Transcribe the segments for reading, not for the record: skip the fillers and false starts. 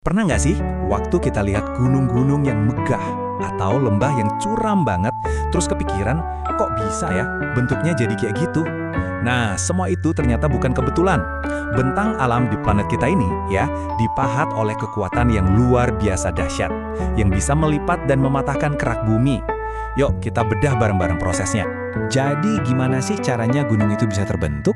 Pernah nggak sih, waktu kita lihat gunung-gunung yang megah atau lembah yang curam banget, terus kepikiran, kok bisa ya bentuknya jadi kayak gitu? Nah, semua itu ternyata bukan kebetulan. Bentang alam di planet kita ini, ya, dipahat oleh kekuatan yang luar biasa dahsyat, yang bisa melipat dan mematahkan kerak bumi. Yuk, kita bedah bareng-bareng prosesnya. Jadi, gimana sih caranya gunung itu bisa terbentuk?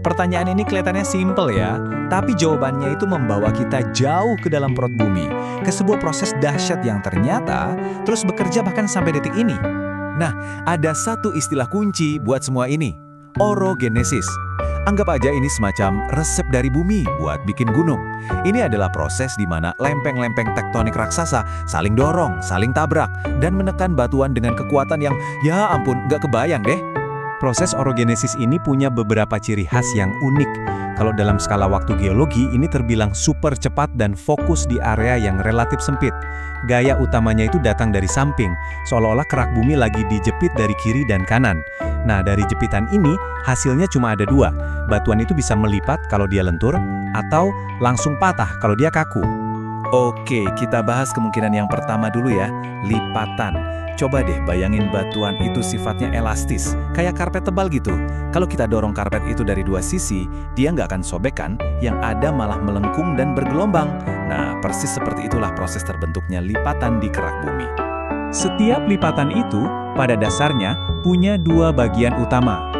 Pertanyaan ini kelihatannya simpel ya, tapi jawabannya itu membawa kita jauh ke dalam perut bumi, ke sebuah proses dahsyat yang ternyata terus bekerja bahkan sampai detik ini. Nah, ada satu istilah kunci buat semua ini, orogenesis. Anggap aja ini semacam resep dari bumi buat bikin gunung. Ini adalah proses di mana lempeng-lempeng tektonik raksasa saling dorong, saling tabrak, dan menekan batuan dengan kekuatan yang, ya ampun, nggak kebayang deh. Proses orogenesis ini punya beberapa ciri khas yang unik. Kalau dalam skala waktu geologi, ini terbilang super cepat dan fokus di area yang relatif sempit. Gaya utamanya itu datang dari samping, seolah-olah kerak bumi lagi dijepit dari kiri dan kanan. Nah, dari jepitan ini, hasilnya cuma ada dua. Batuan itu bisa melipat kalau dia lentur, atau langsung patah kalau dia kaku. Oke, kita bahas kemungkinan yang pertama dulu ya, lipatan. Coba deh bayangin batuan itu sifatnya elastis, kayak karpet tebal gitu. Kalau kita dorong karpet itu dari dua sisi, dia nggak akan sobek kan, yang ada malah melengkung dan bergelombang. Nah, persis seperti itulah proses terbentuknya lipatan di kerak bumi. Setiap lipatan itu, pada dasarnya, punya dua bagian utama.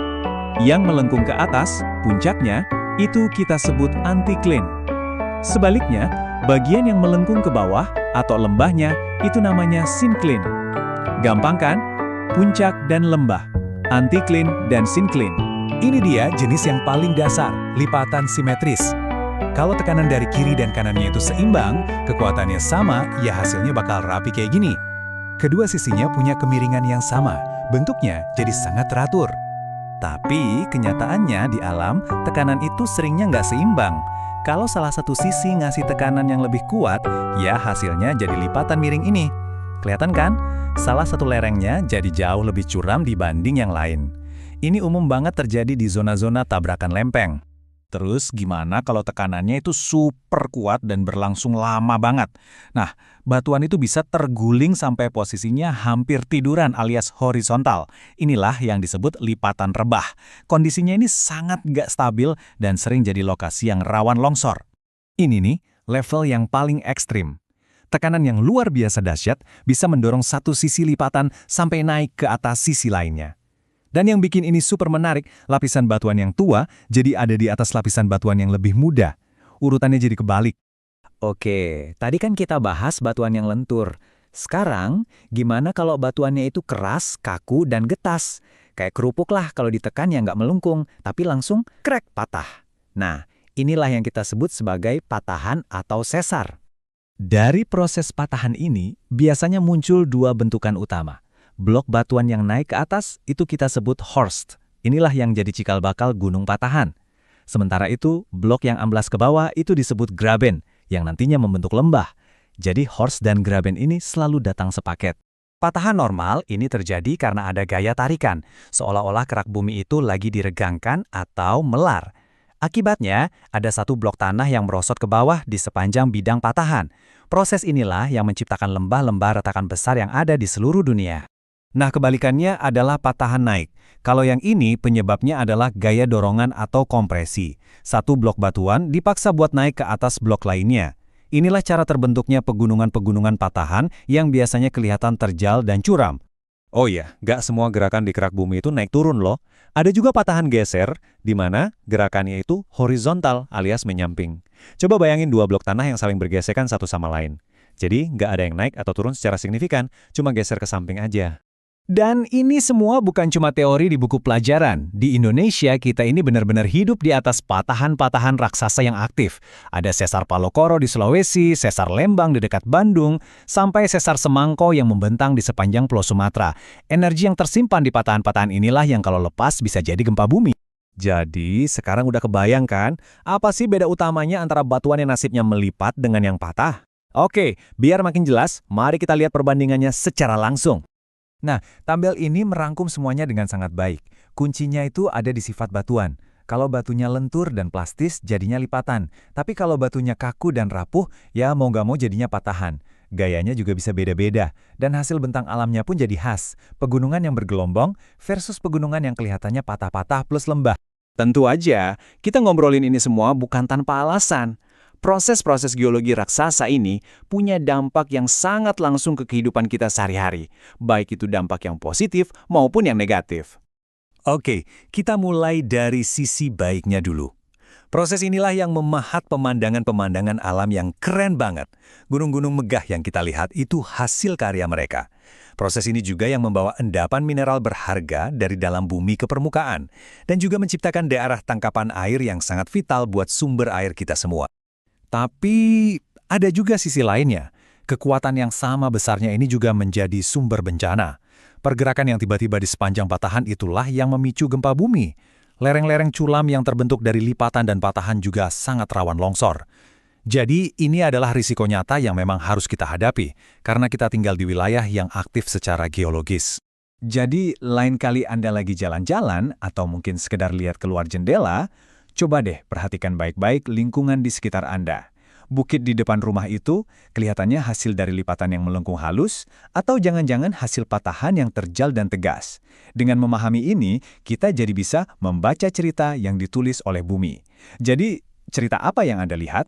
Yang melengkung ke atas, puncaknya, itu kita sebut antikline. Sebaliknya, bagian yang melengkung ke bawah, atau lembahnya, itu namanya syncline. Gampang kan? Puncak dan lembah, antikline dan syncline. Ini dia jenis yang paling dasar, lipatan simetris. Kalau tekanan dari kiri dan kanannya itu seimbang, kekuatannya sama, ya hasilnya bakal rapi kayak gini. Kedua sisinya punya kemiringan yang sama, bentuknya jadi sangat teratur. Tapi kenyataannya di alam, tekanan itu seringnya nggak seimbang. Kalau salah satu sisi ngasih tekanan yang lebih kuat, ya hasilnya jadi lipatan miring ini. Kelihatan kan? Salah satu lerengnya jadi jauh lebih curam dibanding yang lain. Ini umum banget terjadi di zona-zona tabrakan lempeng. Terus gimana kalau tekanannya itu super kuat dan berlangsung lama banget? Nah, batuan itu bisa terguling sampai posisinya hampir tiduran alias horizontal. Inilah yang disebut lipatan rebah. Kondisinya ini sangat nggak stabil dan sering jadi lokasi yang rawan longsor. Ini nih, level yang paling ekstrim. Tekanan yang luar biasa dahsyat bisa mendorong satu sisi lipatan sampai naik ke atas sisi lainnya. Dan yang bikin ini super menarik, lapisan batuan yang tua jadi ada di atas lapisan batuan yang lebih muda. Urutannya jadi kebalik. Oke, tadi kan kita bahas batuan yang lentur. Sekarang, gimana kalau batuannya itu keras, kaku, dan getas? Kayak kerupuk lah kalau ditekan ya nggak melengkung, tapi langsung krek patah. Nah, inilah yang kita sebut sebagai patahan atau sesar. Dari proses patahan ini, biasanya muncul dua bentukan utama. Blok batuan yang naik ke atas, itu kita sebut horst. Inilah yang jadi cikal bakal gunung patahan. Sementara itu, blok yang amblas ke bawah itu disebut graben, yang nantinya membentuk lembah. Jadi horst dan graben ini selalu datang sepaket. Patahan normal ini terjadi karena ada gaya tarikan, seolah-olah kerak bumi itu lagi diregangkan atau melar. Akibatnya, ada satu blok tanah yang merosot ke bawah di sepanjang bidang patahan. Proses inilah yang menciptakan lembah-lembah retakan besar yang ada di seluruh dunia. Nah, kebalikannya adalah patahan naik. Kalau yang ini penyebabnya adalah gaya dorongan atau kompresi. Satu blok batuan dipaksa buat naik ke atas blok lainnya. Inilah cara terbentuknya pegunungan-pegunungan patahan yang biasanya kelihatan terjal dan curam. Oh iya, gak semua gerakan di kerak bumi itu naik turun loh. Ada juga patahan geser, di mana gerakannya itu horizontal alias menyamping. Coba bayangin dua blok tanah yang saling bergesekan satu sama lain. Jadi gak ada yang naik atau turun secara signifikan, cuma geser ke samping aja. Dan ini semua bukan cuma teori di buku pelajaran. Di Indonesia, kita ini benar-benar hidup di atas patahan-patahan raksasa yang aktif. Ada Sesar Palokoro di Sulawesi, Sesar Lembang di dekat Bandung, sampai Sesar Semangko yang membentang di sepanjang Pulau Sumatera. Energi yang tersimpan di patahan-patahan inilah yang kalau lepas bisa jadi gempa bumi. Jadi, sekarang udah kebayang kan, apa sih beda utamanya antara batuan yang nasibnya melipat dengan yang patah? Oke, biar makin jelas, mari kita lihat perbandingannya secara langsung. Nah, tabel ini merangkum semuanya dengan sangat baik. Kuncinya itu ada di sifat batuan. Kalau batunya lentur dan plastis, jadinya lipatan. Tapi kalau batunya kaku dan rapuh, ya mau nggak mau jadinya patahan. Gayanya juga bisa beda-beda, dan hasil bentang alamnya pun jadi khas. Pegunungan yang bergelombang versus pegunungan yang kelihatannya patah-patah plus lembah. Tentu aja, kita ngobrolin ini semua bukan tanpa alasan. Proses-proses geologi raksasa ini punya dampak yang sangat langsung ke kehidupan kita sehari-hari, baik itu dampak yang positif maupun yang negatif. Oke, kita mulai dari sisi baiknya dulu. Proses inilah yang memahat pemandangan-pemandangan alam yang keren banget. Gunung-gunung megah yang kita lihat itu hasil karya mereka. Proses ini juga yang membawa endapan mineral berharga dari dalam bumi ke permukaan, dan juga menciptakan daerah tangkapan air yang sangat vital buat sumber air kita semua. Tapi ada juga sisi lainnya. Kekuatan yang sama besarnya ini juga menjadi sumber bencana. Pergerakan yang tiba-tiba di sepanjang patahan itulah yang memicu gempa bumi. Lereng-lereng curam yang terbentuk dari lipatan dan patahan juga sangat rawan longsor. Jadi ini adalah risiko nyata yang memang harus kita hadapi, karena kita tinggal di wilayah yang aktif secara geologis. Jadi, lain kali Anda lagi jalan-jalan, atau mungkin sekedar lihat keluar jendela, coba deh perhatikan baik-baik lingkungan di sekitar Anda. Bukit di depan rumah itu kelihatannya hasil dari lipatan yang melengkung halus, atau jangan-jangan hasil patahan yang terjal dan tegas. Dengan memahami ini, kita jadi bisa membaca cerita yang ditulis oleh bumi. Jadi, cerita apa yang Anda lihat?